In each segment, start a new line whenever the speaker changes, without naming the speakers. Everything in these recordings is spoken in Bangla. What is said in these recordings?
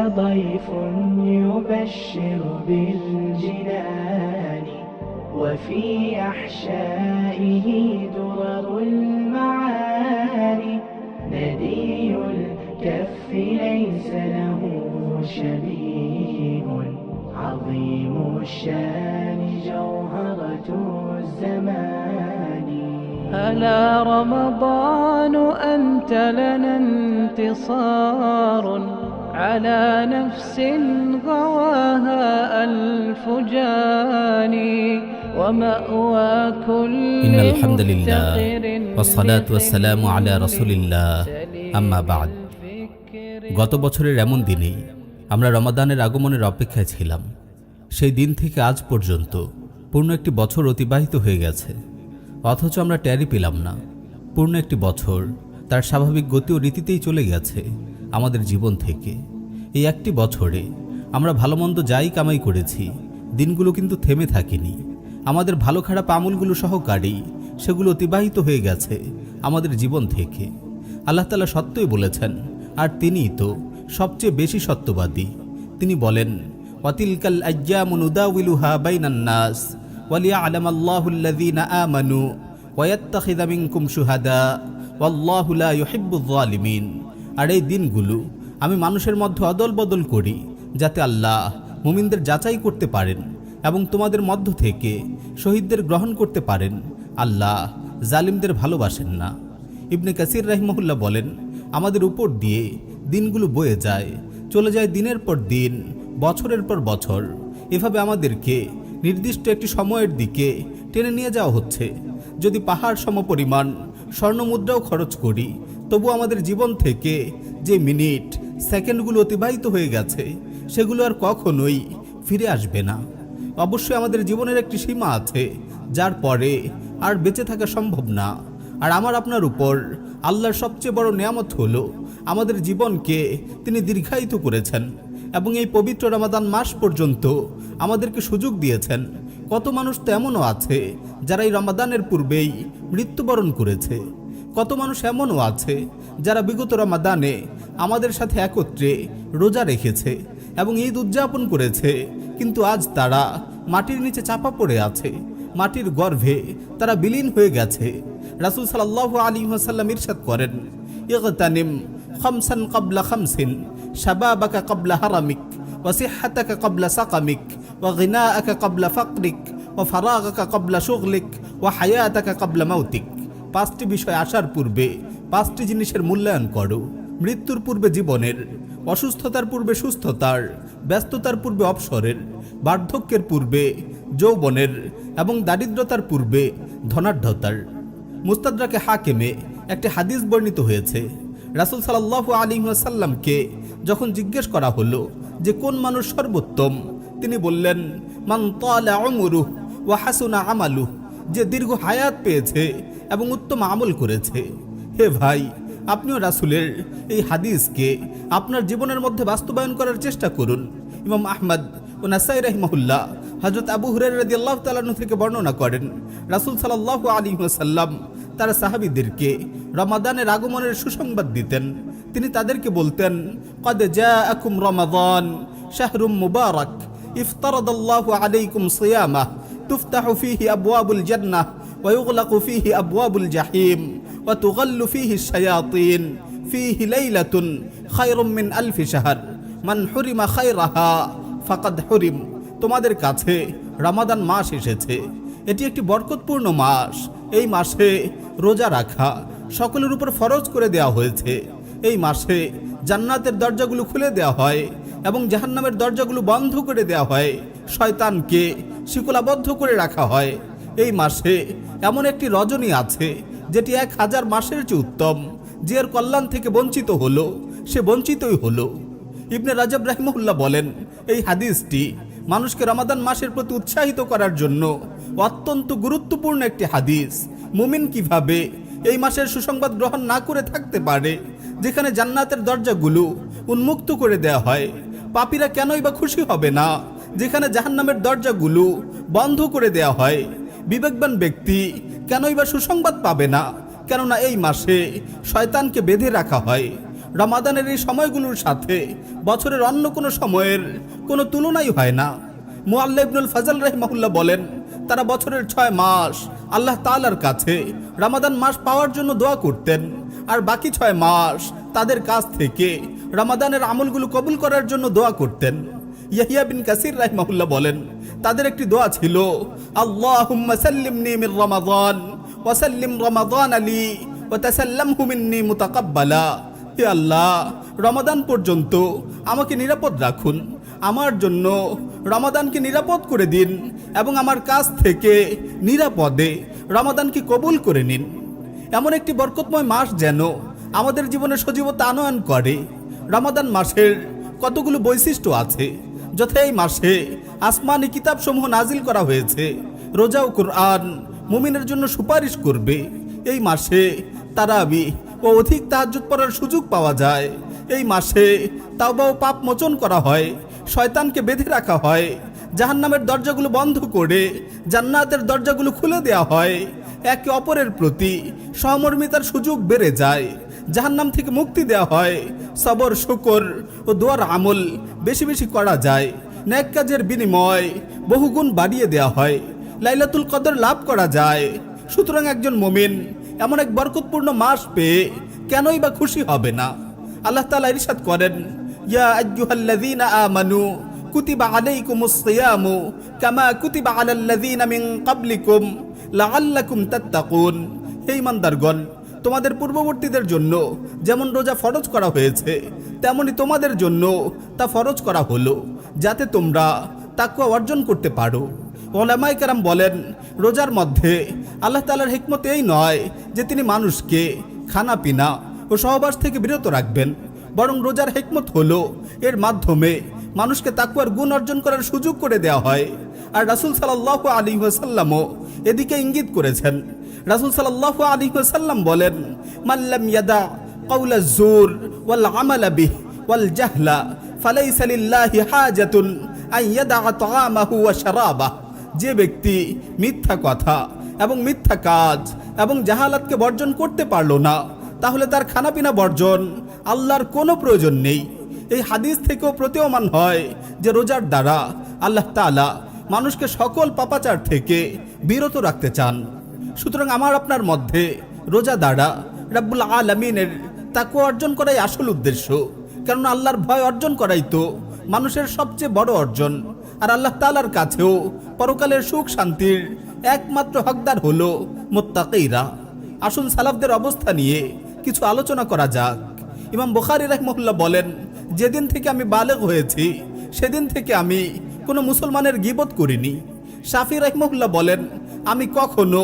ضيف يبشر بالجنان وفي أحشائه درر المعاني ندي الكف ليس له شبيه عظيم الشان جوهرة الزمان ألا رمضان أنت لنا انتصار على نفس غواها ألف جاني ومأوى كل
إن الحمد لله
مفتقر
والصلاة والسلام على رسول الله أما بعد গত বছরের এমন দিনেই আমরা রমাদানের আগমনের অপেক্ষায় ছিলাম। সেই দিন থেকে আজ পর্যন্ত পূর্ণ একটি বছর অতিবাহিত হয়ে গেছে, অথচ আমরা টেরই পেলাম না। পূর্ণ একটি বছর তার স্বাভাবিক গতি ও রীতিতেই চলে গেছে আমাদের জীবন থেকে। এই একটি বছরে আমরা ভালো মন্দ যাই কামাই করেছি, দিনগুলো কিন্তু থেমে থাকেনি। আমাদের ভালো খারাপ আমলগুলো সহকারী সেগুলো অতিবাহিত হয়ে গেছে আমাদের জীবন থেকে। আল্লাহ তাআলা সত্যই বলেছেন, আর তিনিই তো সবচেয়ে বেশি সত্যবাদী। তিনি বলেন, ওয়াতিলকাল আইয়ামু নুদাউিলুহা বাইনান নাস ওয়ালিয়া'লামাল্লাহুল্লাযীনা আমানু ওয়ায়াত্তাখিযা মিনকুম শুহাদা ওয়াল্লাহু লা ইউহিব্বুয যালিমিন। আর এই দিনগুলো আমি মানুষের মধ্যে অদল বদল করি, যাতে আল্লাহ মুমিনদের যাচাই করতে পারেন এবং তোমাদের মধ্য থেকে শহীদদের গ্রহণ করতে পারেন। আল্লাহ জালিমদের ভালোবাসেন না। ইবনে কাসির রাহিমাহুল্লাহ বলেন, আমাদের উপর দিয়ে দিনগুলো বয়ে যায়, চলে যায় দিনের পর দিন, বছরের পর বছর। এভাবে আমাদেরকে নির্দিষ্ট একটি সময়ের দিকে টেনে নিয়ে যাওয়া হচ্ছে। যদি পাহাড় সমপরিমাণ স্বর্ণমুদ্রাও খরচ করি, তবু আমাদের জীবন থেকে যে মিনিট সেকেন্ডগুলো অতিবাহিত হয়ে গেছে সেগুলো আর কখনোই ফিরে আসবে না। অবশ্যই আমাদের জীবনের একটি সীমা আছে, যার পরে আর বেঁচে থাকা সম্ভব না। আর আমার আপনার উপর আল্লাহর সবচেয়ে বড় নিয়ামত হলো আমাদের জীবনকে তিনি দীর্ঘায়িত করেছেন এবং এই পবিত্র রমাদান মাস পর্যন্ত আমাদেরকে সুযোগ দিয়েছেন। কত মানুষ তো এমনও আছে যারা এই রমাদানের পূর্বেই মৃত্যুবরণ করেছে। কত মানুষ এমনও আছে যারা বিগত রমাদানে আমাদের সাথে একত্রে রোজা রেখেছে এবং ঈদ উদযাপন করেছে, কিন্তু আজ তারা মাটির নিচে চাপা পড়ে আছে, মাটির গর্ভে তারা বিলীন হয়ে গেছে। রাসূল সাল্লাল্লাহু আলাইহি ওয়াসাল্লাম ইরশাদ করেন, ইগতানিম খামসান ক্বাবলা খামসিন শাবাবাকা ক্বাবলা হারামিক ওয়া সিহহাতাকা ক্বাবলা সাকামিক ওয়া গিনাআকা ক্বাবলা ফাকরিক ওয়া ফারাগাকা ক্বাবলা শুগলিক ওয়া হায়াতাকা ক্বাবলা মাউতিক। পাঁচটি বিষয় আসার পূর্বে পাঁচটি জিনিসের মূল্যায়ন করো। মৃত্যুর পূর্বে জীবনের, অসুস্থতার পূর্বে সুস্থতার, ব্যস্ততার পূর্বে অবসরের, বার্ধক্যের পূর্বে যৌবনের এবং দারিদ্রতার পূর্বে ধনাঢ্যতার। মুস্তাদরাকে হাকিমে একটি হাদিস বর্ণিত হয়েছে, রাসূল সাল্লাল্লাহু আলাইহি ওয়াসাল্লামকে যখন জিজ্ঞেস করা হলো যে কোন মানুষ সর্বোত্তম, তিনি বললেন, মান তালা উমরুহু ওয়া হাসুনা আমালুহু, যে দীর্ঘ হায়াত পেয়েছে এবং উত্তম আমল করেছে। হে ভাই, আপনিও রাসূলের এই হাদিসকে আপনার জীবনের মধ্যে বাস্তবায়ন করার চেষ্টা করুন। ইমাম আহমদ ও নাসাই রাহিমাহুল্লাহ হযরত আবু হুরায়রা রাদিয়াল্লাহু তাআলা আনহু থেকে বর্ণনা করেন, রাসূল সাল্লাল্লাহু আলাইহি ওয়াসাল্লাম তারা সাহাবীদেরকে রমাদানের আগমনের সুসংবাদ দিতেন। তিনি তাদেরকে বলতেন, ক্বাদ জাআকুম রমাদান শাহরুম মুবারাক ইফতারাদাল্লাহু আলাইকুম সিয়ামাহ তুফতাহু ফীহি আবওয়াবুল জান্নাহ ওয়া ইউগলাকু ফীহি আবওয়াবুল জাহিম ওয়া তুগাল্লু ফীহি আশ-শায়াতিন ফীহি লাইলাতুন খায়রুম মিন আলফি শাহর মান হুরিমা খায়রাহা ফাকাদ হুরিম। তোমাদের কাছে রমাদান মাস এসেছে, এটি একটি বরকতপূর্ণ মাস। এই মাসে রোজা রাখা সকলের উপর ফরজ করে দেওয়া হয়েছে। এই মাসে জান্নাতের দরজাগুলো খুলে দেওয়া হয় এবং জাহান্নামের দরজাগুলো বন্ধ করে দেওয়া হয়, শয়তানকে শিকলাবদ্ধ করে রাখা হয়। এই মাসে এমন একটি রজনী আছে যেটি 1000 মাসের চেয়ে উত্তম। যে এর কল্যাণ থেকে বঞ্চিত হলো সে বঞ্চিতই হলো। ইবনে রাজব রাহিমাহুল্লাহ বলেন, এই হাদিসটি মানুষকে রমাদান মাসের প্রতি উৎসাহিত করার জন্য অত্যন্ত গুরুত্বপূর্ণ একটি হাদিস। মুমিন কিভাবে এই মাসের সুসংবাদ গ্রহণ না করে থাকতে পারে, যেখানে জান্নাতের দরজাগুলো উন্মুক্ত করে দেওয়া হয়? পাপীরা কেনই বা খুশি হবে না যেখানে জাহান্নামের দরজাগুলো বন্ধ করে দেওয়া হয়? বিবেকবান ব্যক্তি কেনই বা সুসংবাদ পাবে না, কেননা এই মাসে শয়তানকে বেঁধে রাখা হয়। রমাদানের এই সময়গুলোর সাথে বছরের অন্য কোনো সময়ের কোনো তুলনাই হয় না। মুআল্লা ইবনুল ফাজল রাহিমাহুল্লাহ বলেন, তারা বছরের 6 মাস আল্লাহ তাআলার কাছে রমাদান মাস পাওয়ার জন্য দোয়া করতেন, আর বাকি 6 মাস তাদের কাছ থেকে রমাদানের আমলগুলো কবুল করার জন্য দোয়া করতেন। ইয়াহিয়া বিন কাসির রাহিমাহুল্লাহ বলেন, তাদের একটি দোয়া ছিল, আল্লাহুম্মা সাল্লিমনি মির রমাদান ওয়া সাল্লিম রমাদান আলী ওয়া তাসাল্লামহু মিন্নি মুতাকাব্বালা। হে আল্লাহ, রমাদান পর্যন্ত আমাকে নিরাপদ রাখুন, আমার জন্য রমাদানকে নিরাপদ করে দিন এবং আমার কাছ থেকে নিরাপদে রমাদানকে কবুল করে নিন। এমন একটি বরকতময় মাস যেন আমাদের জীবনে সজীবতা আনয়ন করে। রমাদান মাসের কতগুলো বৈশিষ্ট্য আছে, যথা এই মাসে আসমানি কিতাবসমূহ নাজিল করা হয়েছে। রোজা ও কুরআন মুমিনের জন্য সুপারিশ করবে। এই মাসে তারাবি ও অধিক তাহাজ্জুদ পড়ার সুযোগ পাওয়া যায়। এই মাসে তাওবা ও পাপ মোচন করা হয়, শয়তানকে বেঁধে রাখা হয়, জাহান্নামের দরজাগুলো বন্ধ করে জান্নাতের দরজাগুলো খুলে দেওয়া হয়। একে অপরের প্রতি সহমর্মিতার সুযোগ বেড়ে যায়, জাহান্নাম থেকে মুক্তি দেওয়া হয়, সবর শুকর ও দোয়ার আমল বেশি বেশি করা যায়, নেক কাজের বিনিময় বহুগুণ বাড়িয়ে দেওয়া হয়, লাইলাতুল কদর লাভ করা যায়। সুতরাং একজন মুমিন এমন এক বরকতপূর্ণ মাস পেয়ে কেনই বা খুশি হবে না? আল্লাহ তাআলা ইরশাদ করেন, ইয়া আইয়ুহাল্লাযীনা আমানু কুতিবা আলাইকুমুস সিয়ামু কামা কুতিবা আলাল্লাযীনা মিন ক্বাবলিকুম লাআল্লাকুম তাত্তাকুন। হে ঈমানদারগণ, তোমাদের পূর্ববর্তীদের জন্য যেমন রোজা ফরজ করা হয়েছে, তেমনি তোমাদের জন্য তা ফরজ করা হলো, যাতে তোমরা তাকওয়া অর্জন করতে পারো। উলামায়ে কেরাম বলেন, রোজার মধ্যে আল্লাহ তাআলার হিকমত এই নয় যে তিনি মানুষকে খানা পিনা ও সহবাস থেকে বিরত রাখবেন, বরং রোজার হিকমত হলো এর মাধ্যমে মানুষকে তাকওয়ার গুণ অর্জন করার সুযোগ করে দেওয়া হয়। আর রাসূল সাল্লাল্লাহু আলাইহি ওয়াসাল্লামও এদিকে ইঙ্গিত করেছেন। রাসূল সাল্লাল্লাহু আলাইহি ওয়াসাল্লাম বলেন, মান লাম ইয়াদা কাওলাজ জুর ওয়াল আমালা বিহি ওয়াল জাহলা ফালাইসা লিল্লাহি হাজাতুন আন ইয়াদা তাআমাহু ওয়া শারাবাহু। যে ব্যক্তি মিথ্যা কথা এবং মিথ্যা কাজ এবং জাহালাতকে বর্জন করতে পারলো না, তাহলে তার খানাপিনা বর্জন আল্লাহর কোনো প্রয়োজন নেই। এই হাদিস থেকেও প্রতীয়মান হয় যে রোজার দ্বারা আল্লাহ তাআলা মানুষকে সকল পাপাচার থেকে বিরত রাখতে চান। সুতরাং আমার আপনার মধ্যে রোজা দ্বারা রাব্বুল আলামিনের তাকওয়া অর্জন করাই আসল উদ্দেশ্য, কারণ আল্লাহর ভয় অর্জন করাই তো মানুষের সবচেয়ে বড় অর্জন। আর আল্লাহ তাআলার কাছেও পরকালের সুখ শান্তির একমাত্র হকদার হলো মুত্তাকীরা। আসুন সালাফদের অবস্থা নিয়ে কিছু আলোচনা করা যাক। ইমাম বুখারী রাহিমাহুল্লাহ বলেন, যেদিন থেকে আমি বালেগ হয়েছি সেদিন থেকে আমি কোনো মুসলমানের গীবত করিনি। শাফি রাহিমাহুল্লাহ বলেন, আমি কখনো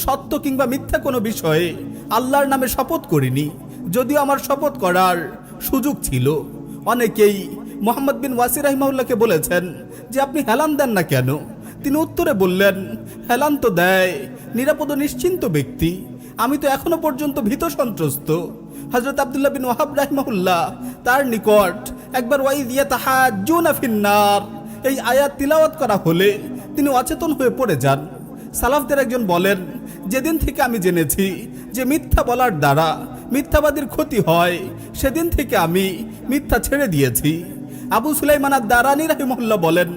সত্য কিংবা মিথ্যা কোনো বিষয়ে আল্লাহর নামে শপথ করিনি, যদিও আমার শপথ করার সুযোগ ছিল। অনেকেই মুহাম্মদ বিন ওয়াসি রাহিমাহুল্লাহকে বলেছেন যে আপনি হেলান দেন না কেন? তিনি উত্তরে বললেন, হেলান তো দেয় নিরাপদ ও নিশ্চিন্ত ব্যক্তি, আমি তো এখনো পর্যন্ত ভীত সন্ত্রস্ত। হযরত আব্দুল্লাহ বিন ওয়াহাব রাহিমাহুল্লাহ তার নিকট একবার ওয়াইদ ইয়াতাহাজ্জুনা ফিন্নার এই আয়াত তিলাওয়াত করা হলে তিনি অচেতন হয়ে পড়ে যান। সালাফদের একজন বলেন, যেদিন থেকে আমি জেনেছি যে মিথ্যা বলার দ্বারা মিথ্যাবাদীর ক্ষতি হয়, সেদিন থেকে আমি মিথ্যা ছেড়ে দিয়েছি। আবু সুলাইমান আদ-দারানী রাহিমাহুল্লাহ বলেন,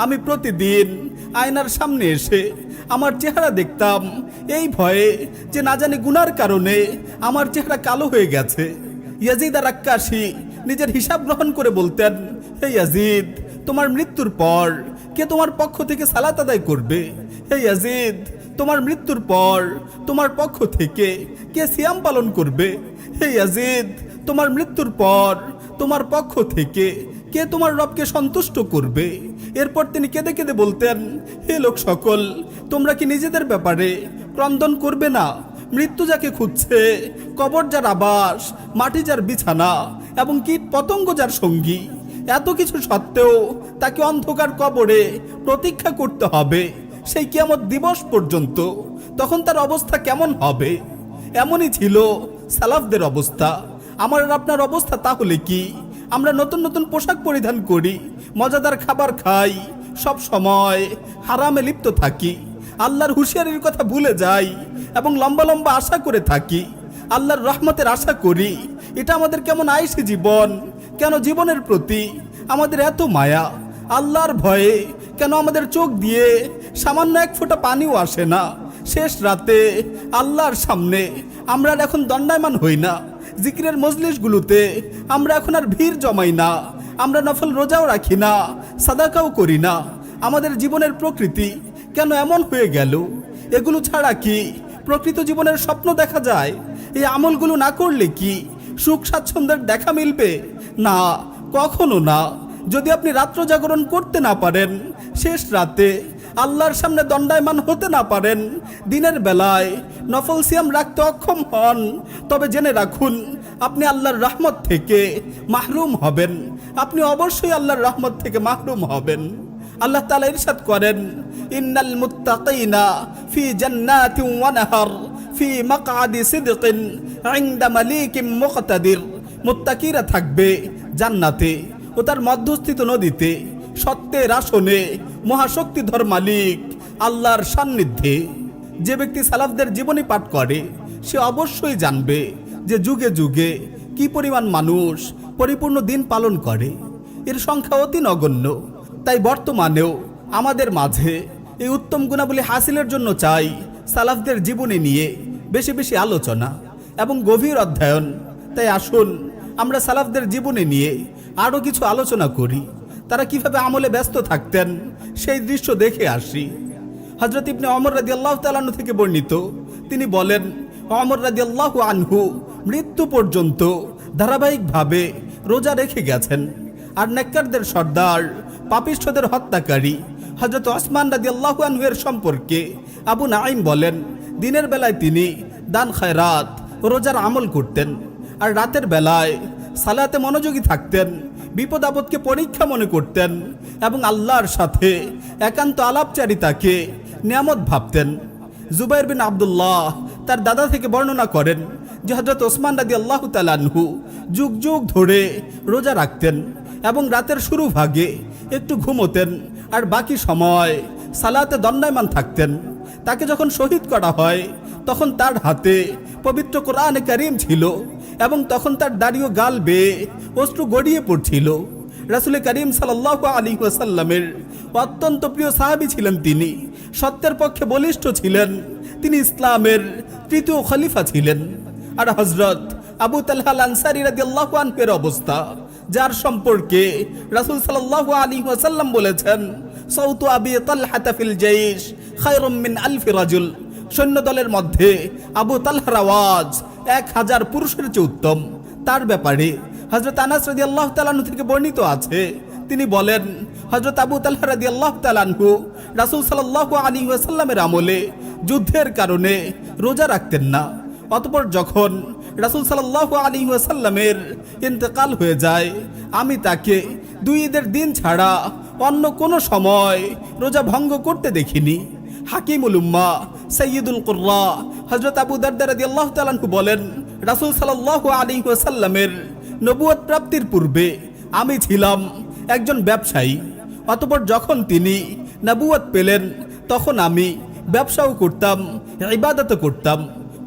আমি প্রতিদিন আয়নার সামনে এসে আমার চেহারা দেখতাম এই ভয়ে যে না জানি গুনার কারণে আমার চেহারা কালো হয়ে গেছে। ইয়াজিদ আর-রাক্কাশী নিজের হিসাব গ্রহণ করে বলতেন, হে ইয়াজিদ, তোমার মৃত্যুর পর কে তোমার পক্ষ থেকে সালাত আদায় করবে? হে ইয়াজিদ, তোমার মৃত্যুর পর তোমার পক্ষ থেকে কে সিয়াম পালন করবে? হে ইয়াজিদ, তোমার মৃত্যুর পর তোমার পক্ষ থেকে কে তোমার রবকে সন্তুষ্ট করবে? এরপর তিনি কেঁদে কেঁদে বলতেন, হে লোক সকল, তোমরা কি নিজেদের ব্যাপারে ক্রন্দন করবে না? মৃত্যু যাকে খুঁজছে, কবর যার আবাস, মাটি যার বিছানা এবং কীট পতঙ্গ যার সঙ্গী, এত কিছু সত্ত্বেও তাকে অন্ধকার কবরে প্রতীক্ষা করতে হবে সেই কিয়ামত দিবস পর্যন্ত। তখন তার অবস্থা কেমন হবে? এমনই ছিল সালাফদের অবস্থা। আমার আর আপনার অবস্থা তাহলে কি? আমরা নতুন নতুন পোশাক পরিধান করি, মজাদার খাবার খাই, সব সময় হারামে লিপ্ত থাকি, আল্লাহর হুঁশিয়ারির কথা ভুলে যাই এবং লম্বা লম্বা আশা করে থাকি, আল্লাহর রহমতের আশা করি এটা আমাদের কেমন আইসি জীবন, কেন জীবনের প্রতি আমাদের এত মায়া, আল্লাহর ভয়ে কেন আমাদের চোখ দিয়ে সামান্য এক ফোঁটা পানিও আসে না। শেষ রাতে আল্লাহর সামনে আমরা আর এখন দণ্ডায়মান হই না, জিকিরের মজলিসগুলোতে আমরা এখন আর ভিড় জমাই না, আমরা নফল রোজাও রাখি না, সাদাকাও করি না। আমাদের জীবনের প্রকৃতি কেন এমন হয়ে গেল? এগুলো ছাড়া কি প্রকৃত জীবনের স্বপ্ন দেখা যায়? এই আমলগুলো না করলে কি সুখ স্বাচ্ছন্দ্যের দেখা মিলবে? না, কখনো না। যদি আপনি রাত্র জাগরণ করতে না পারেন, শেষ রাতে আল্লাহর সামনে দণ্ডায়মান হতে না পারেন, দিনের বেলায় নফল সিয়াম রাখতে অক্ষম হন, তবে জেনে রাখুন আপনি আল্লাহর রহমত থেকে মাহরুম হবেন। আপনি অবশ্যই আল্লাহর রহমত থেকে মাহরুম হবেন। আল্লাহ তাআলা ইরশাদ করেন, ইন্নাল মুত্তাকিনা ফি জান্নাতিন ওয়া নাহার ফি মাকআদি সিদকিন ইনদা মালিকিন মুকতাদির। মুত্তাকিরা থাকবে জান্নাতে ও তার মধ্যস্থিত নদীতে, সত্যের আসনে, মহাশক্তিধর মালিক আল্লাহর সান্নিধ্যে। যে ব্যক্তি সালাফদের জীবনী পাঠ করে সে অবশ্যই জানবে যে যুগে যুগে কি পরিমাণ মানুষ পরিপূর্ণ দিন পালন করে, এর সংখ্যা অতি নগণ্য। তাই বর্তমানেও আমাদের মাঝে এই উত্তম গুণাবলী হাসিলের জন্য চাই সালাফদের জীবনী নিয়ে বেশি বেশি আলোচনা এবং গভীর অধ্যয়ন। তাই আসুন আমরা সালাফদের জীবনী নিয়ে আরও কিছু আলোচনা করি। তারা কিভাবে আমলে ব্যস্ত থাকতেন সেই দৃশ্য দেখে আসি। হযরত ইবনে ওমর রাদিয়াল্লাহু তাআলা আনহু থেকে বর্ণিত, তিনি বলেন, ওমর রাদিয়াল্লাহু আনহু মৃত্যু পর্যন্ত ধারাবাহিকভাবে রোজা রেখে গেছেন। আর নেককারদের সর্দার, পাপিষ্ঠদের হত্যাকারী হযরত ওসমান রাদিয়াল্লাহু আনহু এর সম্পর্কে আবু নাঈম বলেন, দিনের বেলায় তিনি দান খায়রাত ও রোজার আমল করতেন, আর রাতের বেলায় সালাতে মনোযোগী থাকতেন, বিপদ আপদকে পরীক্ষা মনে করতেন এবং আল্লাহর সাথে একান্ত আলাপচারিতাকে নিয়ামত ভাবতেন। জুবাইর বিন আব্দুল্লাহ তার দাদা থেকে বর্ণনা করেন যে হযরত ওসমান রাদিয়াল্লাহু তাআলা আনহু যুগ যুগ ধরে রোজা রাখতেন এবং রাতের শুরু ভাগে একটু ঘুমোতেন আর বাকি সময় সালাতে দণ্ডায়মান থাকতেন। তাকে যখন শহীদ করা হয় তখন তার হাতে পবিত্র কোরআনে কারীম ছিল এবং তখন তার দাড়িও গাল বেয়ে অশ্রু গড়িয়ে পড়ছিল। রাসূল করিম সাল্লাল্লাহু আলাইহি ওয়াসাল্লামের অত্যন্ত প্রিয় সাহাবী ছিলেন তিনি, সত্যের পক্ষে বলিষ্ঠ ছিলেন, তিনি ইসলামের তৃতীয় খলিফা ছিলেন। আর হযরত আবু তালহা আল আনসারী রাদিয়াল্লাহু আনহু এর অবস্থা, যার সম্পর্কে রাসূল সাল্লাল্লাহু আলাইহি ওয়াসাল্লাম বলেছেন, সাউতু আবি তালহা ফিল জাইশ খায়রুম মিন আলফি রাজুল। সৈন্য দলের মধ্যে আবু তালহার আওয়াজ 1000 পুরুষের চেয়ে উত্তম। তার ব্যাপারে হযরত আনাস রাদিয়াল্লাহু তাআলা আনহু থেকে বর্ণিত আছে, তিনি বলেন, হযরত আবু তালহা রাদিয়াল্লাহু তাআলা আনহু রাসূল সাল্লাল্লাহু আলাইহি ওয়াসাল্লামের আমলে যুদ্ধের কারণে রোজা রাখতেন না। অতঃপর যখন রাসূল সাল্লাল্লাহু আলাইহি ওয়াসাল্লামের ইন্তেকাল হয়ে যায়, আমি তাকে 2 ঈদের দিন ছাড়া অন্য কোনো সময় রোজা ভঙ্গ করতে দেখিনি। হাকিমুল উম্মাহ সাইয়্যিদুল কুররা হযরত আবু দারদা রাদিয়াল্লাহু তাআলা আনহু বলেন, রাসূল সাল্লাল্লাহু আলাইহি ওয়াসাল্লামের নবুয়ত প্রাপ্তির পূর্বে আমি ছিলাম একজন ব্যবসায়ী। অতঃপর যখন তিনি নবুয়ত পেলেন তখন আমি ব্যবসাও করতাম, ইবাদতও করতাম।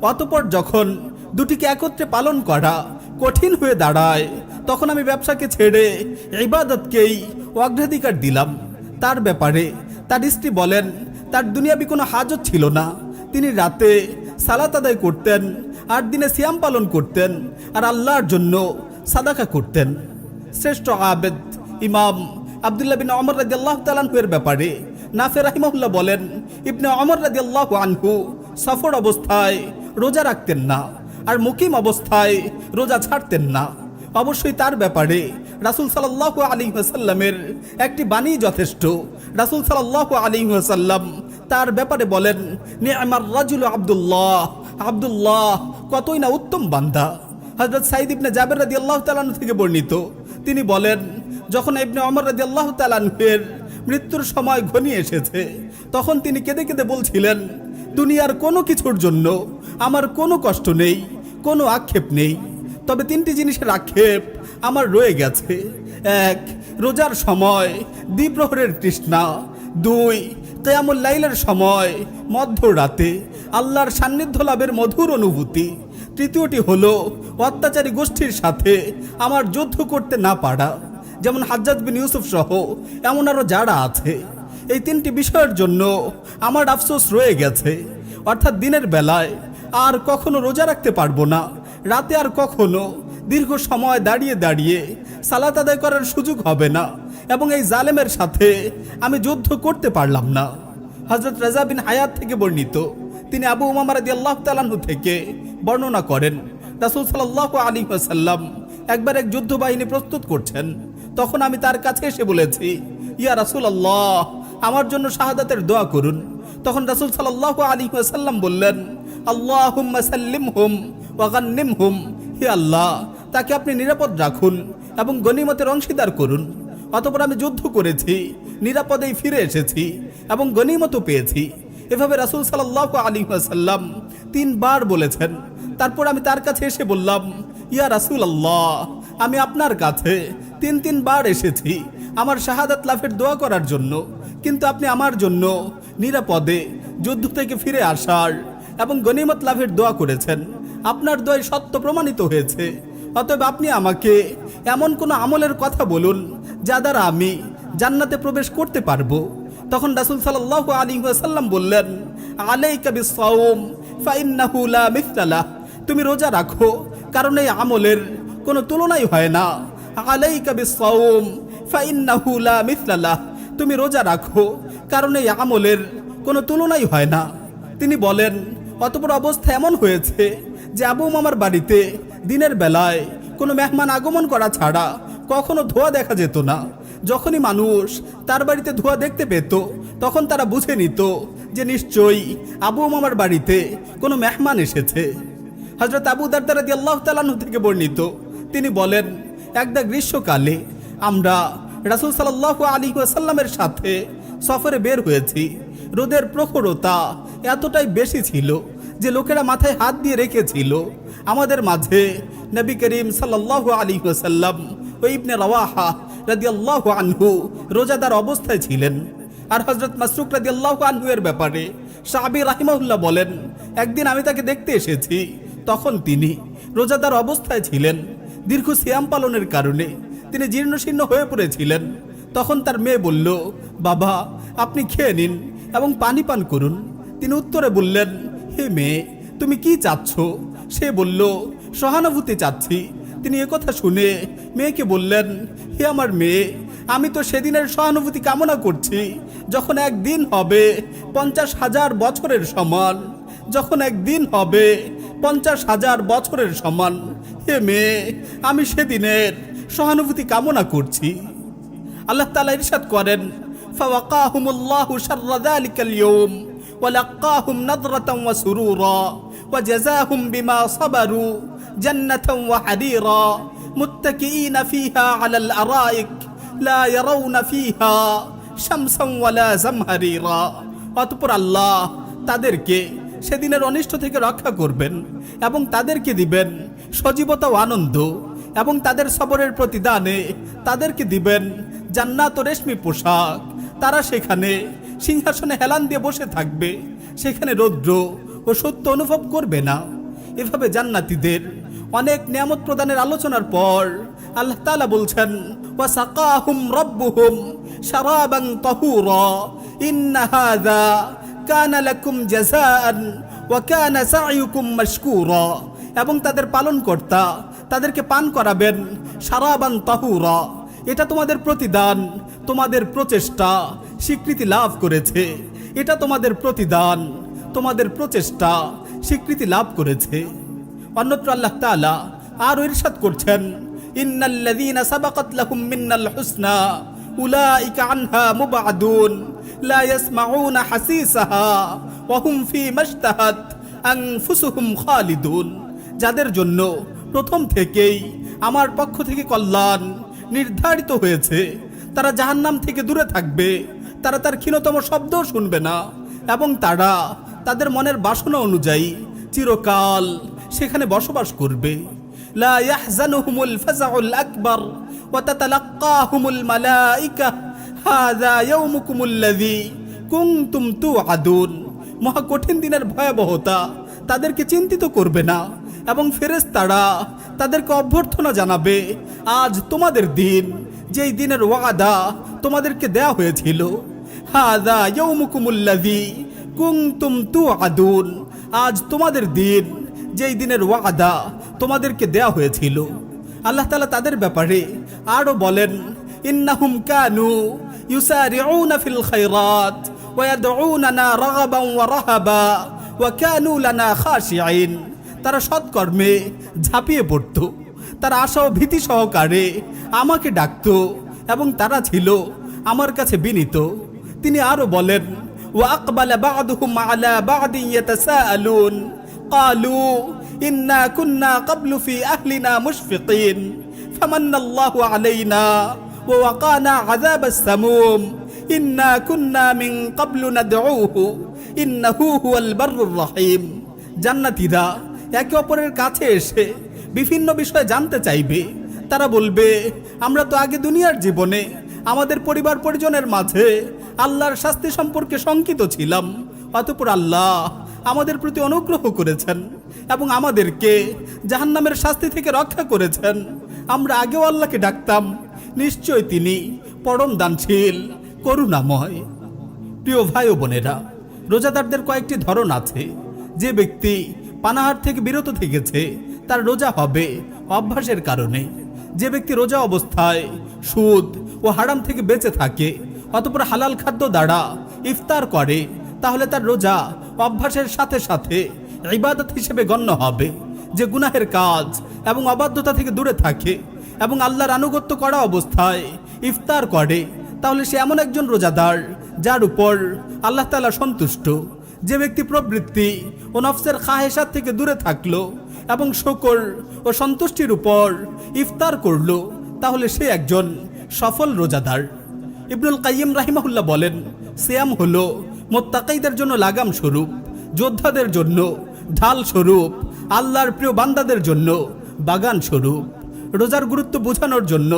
অতঃপর যখন দুটিকে একত্রে পালন করা কঠিন হয়ে দাঁড়ায় তখন আমি ব্যবসাকে ছেড়ে ইবাদতকেই অগ্রাধিকার দিলাম। তার ব্যাপারে তার স্ত্রী বলেন, তার দুনিয়াবি কোনো হাজত ছিল না। তিনি রাতে সালাত আদায় করতেন আর দিনে সিয়াম পালন করতেন আর আল্লাহর জন্য সাদাকা করতেন। শ্রেষ্ঠ আবেদ ইমাম আব্দুল্লাহ বিন ওমর রাদিয়াল্লাহু তাআলা আনহু এর ব্যাপারে নাফি রাহিমাহুল্লাহ বলেন, ইবনে ওমর রাদিয়াল্লাহু আনহু সফর অবস্থায় রোজা রাখতেন না আর মুকিম অবস্থায় রোজা ছাড়তেন না। অবশ্যই তার ব্যাপারে রাসূল সাল্লাল্লাহু আলাইহি ওয়াসাল্লামের একটি বাণী যথেষ্ট। রাসূল সাল্লাল্লাহু আলাইহি ওয়াসাল্লাম তার ব্যাপারে বলেন, নি'মার রাজুলু আব্দুল্লাহ, আব্দুল্লাহ কতই না উত্তম বান্দা। হযরত সাঈদ ইবনে জাবের রাদিয়াল্লাহু তাআলা আনহু থেকে বর্ণিত, তিনি বলেন, যখন ইবনে ওমর রাদিয়াল্লাহু তাআলা আনহুর মৃত্যুর সময় ঘনিয়ে এসেছে তখন তিনি কেঁদে কেঁদে বলছিলেন, দুনিয়ার কোনো কিছুর জন্য আমার কোনো কষ্ট নেই, কোনো আক্ষেপ নেই, তবে 3টি জিনিসের আক্ষেপ আমার রয়ে গেছে। 1, রোজার সময় দ্বিপ্রহরের তৃষ্ণা। 2, কিয়ামুল লাইলের সময় মধ্যরাতে আল্লাহর সান্নিধ্য লাভের মধুর অনুভূতি। তৃতীয়টি হলো অত্যাচারী গোষ্ঠীর সাথে আমার যুদ্ধ করতে না পারা, যেমন হাজ্জাজ বিন ইউসুফ সহ এমন আরও যারা আছে। এই তিনটি বিষয়ের জন্য আমার আফসোস রয়ে গেছে। অর্থাৎ দিনের বেলায় আর কখনো রোজা রাখতে পারবো না, রাতে আর কখনো দীর্ঘ সময় দাঁড়িয়ে দাঁড়িয়ে সালাত আদায় করার সুযোগ হবে না, এবং এই জালেমের সাথে আমি যুদ্ধ করতে পারলাম না। হযরত রাজা বিন হায়াত থেকে বর্ণিত, তিনি আবু উমামা রাদিয়াল্লাহু তাআলা আনহু থেকে বর্ণনা করেন, রাসূল সাল্লাল্লাহু আলাইহি ওয়াসাল্লাম একবার এক যুদ্ধ বাহিনী প্রস্তুত করছেন। তখন আমি তার কাছে এসে বলেছি, ইয়া রাসূলুল্লাহ, আমার জন্য শাহাদাতের দোয়া করুন। তখন রাসূল সাল্লাল্লাহু আলাইহি ওয়াসাল্লাম বললেন, আল্লাহুম্মা সাল্লিমহুম ওয়া গান্নিমহুম, হে আল্লাহ, তাকে আপনি নিরাপদ রাখুন এবং গনিমতের অংশীদার করুন। অতঃপর আমি যুদ্ধ করেছি, নিরাপদেই ফিরে এসেছি এবং গনিমতও পেয়েছি। এভাবে রাসূল সাল্লাল্লাহু আলাইহি ওয়াসাল্লাম 3 বার বলেছেন। তারপর আমি তার কাছে এসে বললাম, ইয়া রাসূলুল্লাহ, আমি আপনার কাছে 3 বার এসেছি আমার শাহাদাত লাভের দোয়া করার জন্য, কিন্তু আপনি আমার জন্য নিরাপদে যুদ্ধ থেকে ফিরে আসার এবং গনিমত লাভের দোয়া করেছেন। আপনার দোয়াই সত্য প্রমাণিত হয়েছে। অতএব আপনি আমাকে এমন কোনো আমলের কথা বলুন যা দ্বারা আমি জান্নাতে প্রবেশ করতে পারবো। তখন রাসূল সাল্লাল্লাহু আলাইহি ওয়াসাল্লাম বললেন, আলাইকা বিস-সাওম ফাইন্নাহু লা মিসলা লাহ, তুমি রোজা রাখো, কারণ এই আমলের কোনো তুলনাই হয় না। আলাইকা বিস-সাওম ফাইন্নাহু লা মিসলা লাহ, তুমি রোজা রাখো, কারণ এই আমলের কোনো তুলনাই হয় না। তিনি বলেন, অতঃপর অবস্থা এমন হয়েছে যে আবু উমামার বাড়িতে দিনের বেলায় কোনো মেহমান আগমন করা ছাড়া কখনো ধোঁয়া দেখা যেত না। যখনই মানুষ তার বাড়িতে ধোঁয়া দেখতে পেত, তখন তারা বুঝে নিত যে নিশ্চয়ই আবু উমামার বাড়িতে কোনো মেহমান এসেছে। হযরত আবু দারদা রাদিয়াল্লাহু তাআলা আনহু থেকে বর্ণিত, তিনি বলেন, একদা গ্রীষ্মকালে আমরা রাসূল সাল্লাল্লাহু আলাইহি ওয়াসাল্লামের সাথে সফরে বের হয়েছি। রোদের প্রখরতা এতটাই বেশি ছিল যে লোকেরা মাথায় হাত দিয়ে রেখেছিল। আমাদের মাঝে নবী করিম সাল্লাল্লাহু আলাইহি ওয়াসাল্লাম ও ইবনে রাওয়াহা রাদিয়াল্লাহু আনহু রোজাদার অবস্থায় ছিলেন। আর হযরত মাসরুক রাদিয়াল্লাহু আনহু এর ব্যাপারে শাবি রাহিমাহুল্লাহ বলেন, একদিন আমি তাকে দেখতে এসেছি, তখন তিনি রোজাদার অবস্থায় ছিলেন। দীর্ঘ সিয়াম পালনের কারণে তিনি জীর্ণশীর্ণ হয়ে পড়েছিলেন। তখন তার মেয়ে বলল, বাবা, আপনি খেয়ে নিন এবং পানি পান করুন। তিনি উত্তরে বললেন, হে মেয়ে, তুমি কি চাচ্ছ? সে বলল, সহানুভূতি চাচ্ছি। তিনি একথা শুনে মেয়েকে বললেন, হে আমার মেয়ে, আমি তো সেদিনের সহানুভূতি কামনা করছি যখন একদিন হবে 50,000 বছরের সমান, যখন একদিন হবে 50,000 বছরের সমান। হে মেয়ে, আমি সেদিনের সহানুভূতি কামনা করছি। আল্লাহ তাআলা ইরশাদ করেন, ফাওয়াকাহুমুল্লাহু শাররা যালিকাল ইয়াওম ওয়া লাক্কাহুম নাদরাতান ওয়া সুরুরা ওয়া জাযাহুম বিমা সাবারু জান্নাতান ওয়া হাদীরা মুত্তাকিইনা ফিহা আলাল আরাইক লা ইয়ারাউনা ফিহা শামসান ওয়ালা জামহারিরা। অতঃপর আল্লাহ তাদেরকে সেদিনের অনিষ্ট থেকে রক্ষা করবেন এবং তাদেরকে দিবেন সজীবতা ও আনন্দ, এবং তাদের সবরের প্রতিদানে তাদেরকে দিবেন জান্নাত ও রেশমি পোশাক। তারা সেখানে সিংহাসনে হেলান দিয়ে বসে থাকবে, সেখানে রৌদ্র ও সত্য অনুভব করবে না। এভাবে জান্নাতীদের অনেক নিয়ামত প্রদানের আলোচনার পর আল্লাহ তাআলা বলছেন, ওয়া সাকাহুম রাব্বুহুম শারাবান তাহুরা ইন্না হাযা কানা লাকুম জাযাআন ওয়া কানা সা'য়ুকুম মাশকুরা। এবং তাদের পালনকর্তা তাদেরকে পান করাবেন শারাবান তাহুরা, এটা তোমাদের প্রতিদান, তোমাদের প্রচেষ্টা স্বীকৃতি লাভ করেছে। এটা তোমাদের প্রতিদান, তোমাদের প্রচেষ্টা স্বীকৃতি লাভ করেছে। অন্যত্র আল্লাহ তাআলা আরো ইরশাদ করছেন, ইন্নাল্লাযীনা সাবাকাত লাহুম মিন্নাল হুসনা উলাইকা আনহা মুবআদুন লা ইয়াসমাউনা হাসিসাহা ওয়া হুম ফী মাশতাহাত আনফুসুহুম খালিদুন। যাদের জন্য প্রথম থেকেই আমার পক্ষ থেকে কল্যাণ নির্ধারিত হয়েছে, তারা জাহান্নাম থেকে দূরে থাকবে, তারা তার ক্ষীণতম শব্দও শুনবে না, এবং তারা তাদের মনের বাসনা অনুযায়ী চিরকাল সেখানে বসবাস করবে। লা ইয়াহজানুহুমুল ফাযাউল আকবার ওয়া তাতালাক্কাহুমুল মালাইকা হাযা ইয়াউমুকুমুল্লাযী কুনতুম তুআদুন। মহা কঠিন দিনের ভয়াবহতা তাদেরকে চিন্তিত করবে না এবং ফেরেশতারা তাদেরকে অভ্যর্থনা জানাবে, আজ তোমাদের দিন, যেই দিনের ওয়াদা তোমাদেরকে দেয়া হয়েছিল। হাযা ইয়াউমুকুমুল্লাযী কুনতুম তুআদুন, আজ তোমাদের দিন, যেই দিনের ওয়াদা তোমাদেরকে দেয়া হয়েছিল। আল্লাহ তাআলা তাদের ব্যাপারে আরো বলেন, ইন্নাহুম কানু ইউসারিউনা ফিল খায়রাত ওয়া ইয়াদউনানা রাগাবান ওয়া রাহাবা ওয়া কানু লানা খাশিঈন। তারা সৎকর্মে ঝাঁপিয়ে পড়ত, তারা আশা ও ভীতি সহকারে আমাকে ডাকত এবং তারা ছিল আমার কাছে বিনীত। তিনি আরো বলেন, ওয়া আকবালা বা'দুহুম আলা বা'দিন ইয়াতাসাআলুন ক্বালু ইন্না কুন্না ক্বাবলু ফি আহলিনা মুশফিকিন ফামান্নাল্লাহু আলাইনা ওয়া ওয়াকানা আযাবাস সামুম ইন্না কুন্না মিন ক্বাবলু নাদউহু ইন্নাহু হুয়াল বাররুর রহিম। জান্নাতীরা একে অপরের কাছে এসে বিভিন্ন বিষয় জানতে চাইবে। তারা বলবে, আমরা তো আগে দুনিয়ার জীবনে আমাদের পরিবার পরিজনের মাঝে আল্লাহর শাস্তি সম্পর্কে শঙ্কিত ছিলাম, অতঃপর আল্লাহ আমাদের প্রতি অনুগ্রহ করেছেন এবং আমাদেরকে জাহান্নামের শাস্তি থেকে রক্ষা করেছেন। আমরা আগেও আল্লাহকে ডাকতাম, নিশ্চয় তিনি পরম দানশীল, করুণাময়। প্রিয় ভাই ও বোনেরা, রোজাদারদের কয়েকটি ধরন আছে। যে ব্যক্তি পানাহার থেকে বিরত থেকেছে তার রোজা হবে অভ্যাসের কারণে। যে ব্যক্তি রোজা অবস্থায় সুদ ও হারাম থেকে বেঁচে থাকে অতঃপর হালাল খাদ্য দ্বারা ইফতার করে, তাহলে তার রোজা অভ্যাসের সাথে সাথে ইবাদত হিসেবে গণ্য হবে। যে গুনাহের কাজ এবং অবাধ্যতা থেকে দূরে থাকে এবং আল্লাহর আনুগত্য করা অবস্থায় ইফতার করে, তাহলে সে এমন একজন রোজাদার যার উপর আল্লাহ তাআলা সন্তুষ্ট। যে ব্যক্তি প্রবৃত্তি ও নফসের খাহেসাত থেকে দূরে থাকলো এবং শুকর ও সন্তুষ্টির উপর ইফতার করলো, তাহলে সে একজন সফল রোজাদার। ইবনুল কাইয়িম রাহিমাহুল্লাহ বলেন, সিয়াম হলো মুত্তাকীদের জন্য লাগাম স্বরূপ, যোদ্ধাদের জন্য ঢাল স্বরূপ, আল্লাহর প্রিয় বান্দাদের জন্য বাগান স্বরূপ। রোজার গুরুত্ব বোঝানোর জন্য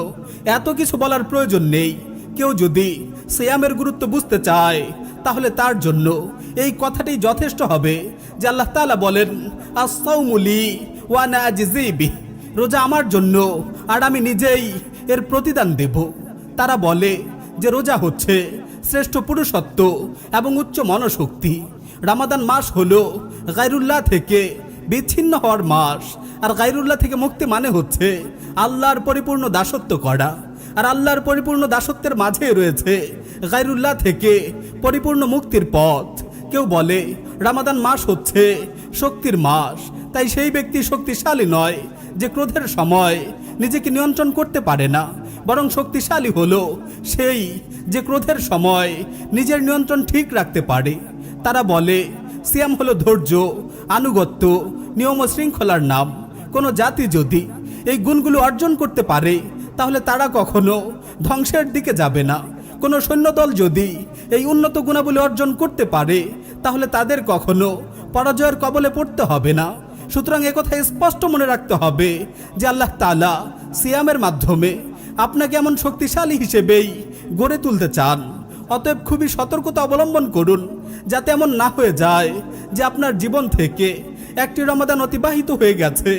এত কিছু বলার প্রয়োজন নেই। কেউ যদি সিয়ামের গুরুত্ব বুঝতে চায় তাহলে তার জন্য এই কথাটি যথেষ্ট হবে যে আল্লাহ তাআলা বলেন, আস-সাওমু লি ওয়া আনা আজজি বিহি, রোজা আমার জন্য আর আমি নিজেই এর প্রতিদান দেব। তারা বলে যে রোজা হচ্ছে শ্রেষ্ঠ পুরুষত্ব এবং উচ্চ মনোশক্তি। রমাদান মাস হলো গায়রুল্লাহ থেকে বিচ্ছিন্ন হওয়ার মাস, আর গায়রুল্লাহ থেকে মুক্তি মানে হচ্ছে আল্লাহর পরিপূর্ণ দাসত্ব করা। আর আল্লাহর পরিপূর্ণ দাসত্বের মাঝে রয়েছে গায়রুল্লাহ থেকে পরিপূর্ণ মুক্তির পথ। কেউ বলে রমাদান মাস হচ্ছে শক্তির মাস, তাই সেই ব্যক্তি শক্তিশালী নয় যে ক্রোধের সময় নিজেকে নিয়ন্ত্রণ করতে পারে না, বরং শক্তিশালী হলো সেই যে ক্রোধের সময় নিজের নিয়ন্ত্রণ ঠিক রাখতে পারে। তারা বলে সিয়াম হলো ধৈর্য, আনুগত্য, নিয়ম ও শৃঙ্খলার নাম। কোনো জাতি যদি এই গুণগুলো অর্জন করতে পারে তাহলে তারা কখনো ধ্বংসের দিকে যাবে না। কোনো সৈন্যদল যদি এই উন্নত গুণাবলী অর্জন করতে পারে তাহলে তাদের কখনো পরাজয়ের কবলে পড়তে হবে না। সুতরাং একথা স্পষ্ট মনে রাখতে হবে যে আল্লাহ তাআলা সিয়ামের মাধ্যমে আপনাকে এমন শক্তিশালী হিসেবেই গড়ে তুলতে চান। অতএব খুবই সতর্কতা অবলম্বন করুন যাতে এমন না হয়ে যায় যে আপনার জীবন থেকে একটি রমাদান অতিবাহিত হয়ে গেছে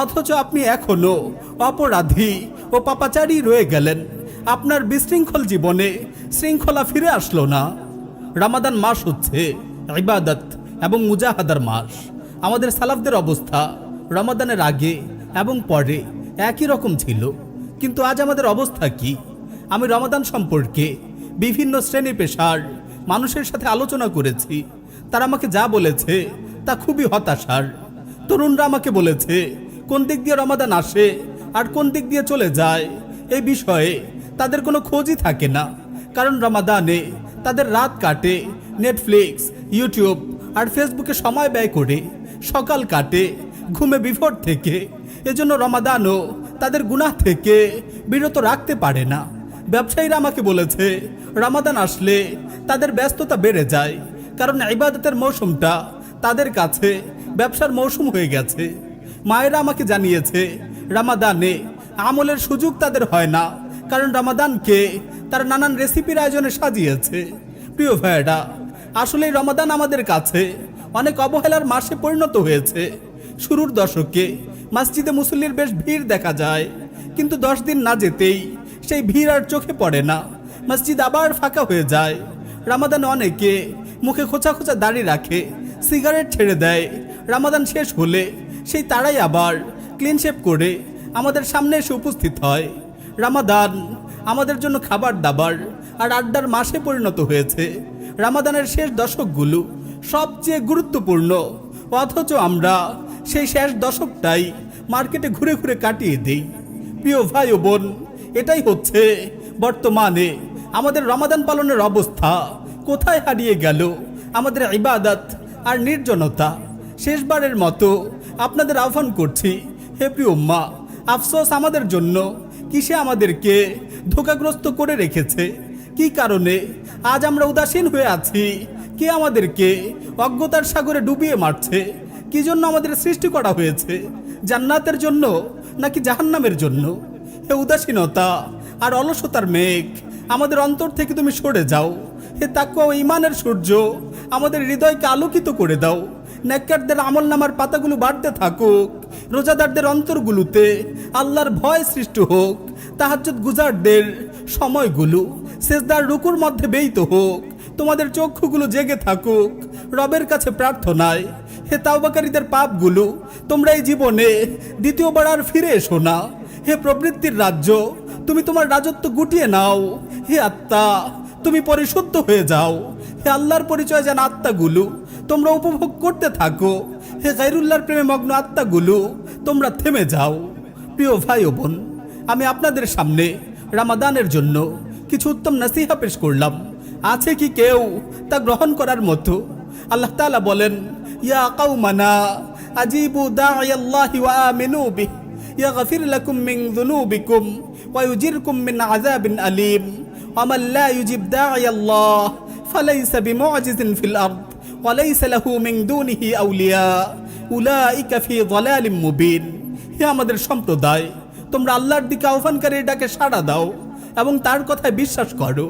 অথচ আপনি এখনো অপরাধী ও পাপাচারী রয়ে গেলেন। আপনার বিশৃঙ্খল জীবনে শৃঙ্খলা ফিরে আসলো না। রমাদান মাস হচ্ছে ইবাদত এবং মুজাহাদার মাস। আমাদের সালাফদের অবস্থা রমাদানের আগে এবং পরে একই রকম ছিল, কিন্তু আজ আমাদের অবস্থা কি? আমি রমাদান সম্পর্কে বিভিন্ন শ্রেণী পেশার মানুষের সাথে আলোচনা করেছি। তারা আমাকে যা বলেছে তা খুবই হতাশার। তরুণরা আমাকে বলেছে কোন দিক দিয়ে রমাদান আসে আর কোন দিক দিয়ে চলে যায় এই বিষয়ে তাদের কোনো খোঁজই থাকে না, কারণ রমাদানে তাদের রাত কাটে নেটফ্লিক্স, ইউটিউব আর ফেসবুকে সময় ব্যয় করে, সকাল কাটে ঘুমে বিভোর থেকে। এজন্য রমাদানও তাদের গুনাহ থেকে বিরত রাখতে পারে না। ব্যবসায়ীরা আমাকে বলেছে রমাদান আসলে তাদের ব্যস্ততা বেড়ে যায়, কারণ ইবাদতের মৌসুমটা তাদের কাছে ব্যবসার মৌসুম হয়ে গেছে। মায়েরা আমাকে জানিয়েছে রমাদানে আমলের সুযোগ তাদের হয় না, কারণ রমাদানকে তার নানান রেসিপির আয়োজনে সাজিয়েছে। প্রিয় ভাইয়েরা, আসলে রমাদান আমাদের কাছে অনেক অবহেলার মাসে পরিণত হয়েছে। শুরুর দশকে মসজিদে মুসল্লির বেশ ভিড় দেখা যায়, কিন্তু 10 দিন না যেতেই সেই ভিড় আর চোখে পড়ে না, মসজিদ আবার ফাঁকা হয়ে যায়। রমাদানে অনেকে মুখে খোঁচা খোঁচা দাড়ি রাখে, সিগারেট ছেড়ে দেয়। রমাদান শেষ হলে সেই তারাই আবার ক্লিন শেভ করে আমাদের সামনে এসে উপস্থিত হয়। রমাদান আমাদের জন্য খাবার দাবার আর আড্ডার মাসে পরিণত হয়েছে। রমাদানের শেষ দশকগুলো সবচেয়ে গুরুত্বপূর্ণ, অথচ আমরা সেই শেষ দশকটাই মার্কেটে ঘুরে ঘুরে কাটিয়ে দিই। প্রিয় ভাই ও বোন, এটাই হচ্ছে বর্তমানে আমাদের রমাদান পালনের অবস্থা। কোথায় হারিয়ে গেল আমাদের ইবাদত আর নির্জনতা? শেষবারের মতো আপনাদের আহ্বান করছি, হে প্রিয় উম্মাহ, আফসোস আমাদের জন্য। কিসে আমাদেরকে ধোঁকাগ্রস্ত করে রেখেছে? কি কারণে আজ আমরা উদাসীন হয়ে আছি? কে আমাদেরকে অজ্ঞতার সাগরে ডুবিয়ে মারছে? কি জন্য আমাদের সৃষ্টি করা হয়েছে? জান্নাতের জন্য নাকি জাহান্নামের জন্য? হে উদাসীনতা আর অলসতার মেঘ, আমাদের অন্তর থেকে তুমি সরে যাও। হে তাকওয়া ও ঈমানের সূর্য, আমাদের হৃদয়কে আলোকিত করে দাও। নেককারদের আমলনামার পাতাগুলো বাড়তে থাকুক, রোজাদারদের অন্তরগুলোতে আল্লাহর ভয় সৃষ্টি হোক। তাহাজ্জুদ গুজারদের সময়গুলো সেজদার রুকুর মধ্যে ব্যয়িত হোক। তোমাদের চক্ষুগুলো জেগে থাকুক রবের কাছে প্রার্থনায়। হে তাওবাকারীদের পাপগুলো তোমরা এই জীবনে দ্বিতীয়বার আর ফিরে এসো না। হে প্রবৃত্তির রাজ্য, তুমি তোমার রাজত্ব গুটিয়ে নাও। হে আত্মা, তুমি পরিশুদ্ধ হয়ে যাও। হে আল্লাহর পরিচয় জানা আত্মাগুলো তোমরা উপভোগ করতে থাকো। হে গায়রুল্লাহর প্রেমে মগ্ন আত্মাগুলো তোমরা থেমে যাও। প্রিয় ভাই ও বোন, আমি আপনাদের সামনে রমাদানের জন্য কিছু উত্তম নসিহা পেশ করলাম। আছে কি কেউ তা গ্রহণ করার মতো? আল্লাহ তাআলা বলেন, ইয়া কাউমানা আজিবু দাঈয়াল্লাহি ওয়া আমিনু বিহি ইয়াগফির লাকুম মিন যুনুবিকুম ওয়া ইউজিরকুম মিন আযাবিন আলীম ওয়া মান লা ইউজিব দাঈয়াল্লাহ ফালাইসা বিমুজিজিন ফিল আরদ ওয়া লাইসা লাহু মিন দুনিহি আউলিয়া উলাইকা ফি যালালিম মুবিন। হে আমাদের সম্প্রদায়, তোমরা আল্লাহর দিকে আহ্বানকারীর ডাকে সাড়া দাও এবং তার কথায় বিশ্বাস করো,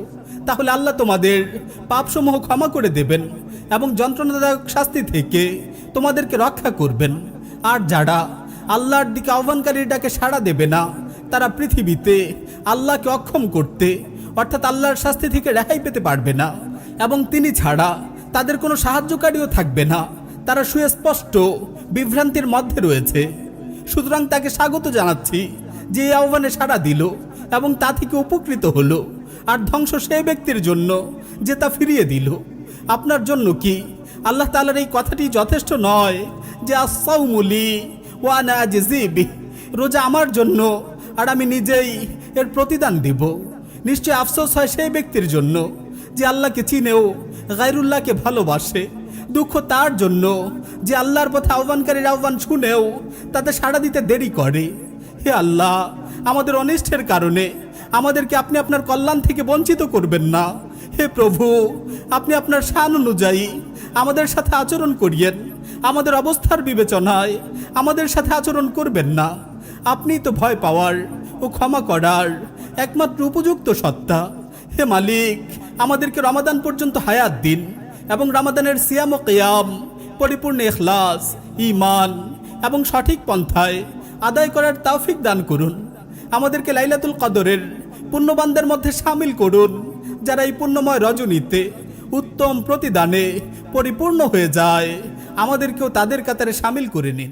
তাহলে আল্লাহ তোমাদের পাপসমূহ ক্ষমা করে দেবেন এবং যন্ত্রণাদায়ক শাস্তি থেকে তোমাদেরকে রক্ষা করবেন। আর যারা আল্লাহর দিকে আহ্বানকারীর ডাকে সাড়া দেবে না, তারা পৃথিবীতে আল্লাহকে অক্ষম করতে অর্থাৎ আল্লাহর শাস্তি থেকে রেহাই পেতে পারবে না এবং তিনি ছাড়া তাদের কোনো সাহায্যকারীও থাকবে না। তারা সুস্পষ্ট বিভ্রান্তির মধ্যে রয়েছে। সুতরাং তাকে স্বাগত জানাচ্ছি যে এই আহ্বানে সাড়া দিল এবং তা থেকে উপকৃত হলো, আর ধ্বংস সেই ব্যক্তির জন্য যে তা ফিরিয়ে দিল। আপনার জন্য কি আল্লাহ তাআলার এই কথাটি যথেষ্ট নয় যে আস-সাওমু লি ওয়া আনা আজজি বিহি, রোজা আমার জন্য আর আমি নিজেই এর প্রতিদান দিব? নিশ্চয় আফসোস হয় সেই ব্যক্তির জন্য যে আল্লাহকে চিনেও গায়রুল্লাহকে ভালোবাসে। দুঃখ তার জন্য যে আল্লাহর পথে আহ্বানকারীর আহ্বান শুনেও তাতে সাড়া দিতে দেরি করে। হে আল্লাহ, আমাদের অনিষ্টের কারণে আমাদেরকে আপনি আপনার কল্যাণ থেকে বঞ্চিত করবেন না। হে প্রভু, আপনি আপনার শান অনুযায়ী আমাদের সাথে আচরণ করিয়েন। আমাদের অবস্থার বিবেচনায় আমাদের সাথে আচরণ করবেন না। আপনিই তো ভয় পাওয়ার ও ক্ষমা করার একমাত্র উপযুক্ত সত্তা। হে মালিক, আমাদেরকে রমাদান পর্যন্ত হায়াত দিন এবং রমাদানের সিয়াম ও কিয়াম পরিপূর্ণ ইখলাস, ঈমান এবং সঠিক পন্থায় আদায় করার তৌফিক দান করুন। আমাদেরকে লাইলাতুল কদরের পুণ্যবানদের মধ্যে শামিল করুন, যারা এই পুণ্যময় রজনীতে উত্তম প্রতিদানে পরিপূর্ণ হয়ে যায়। আমাদেরকেও তাদের কাতারে শামিল করে নিন।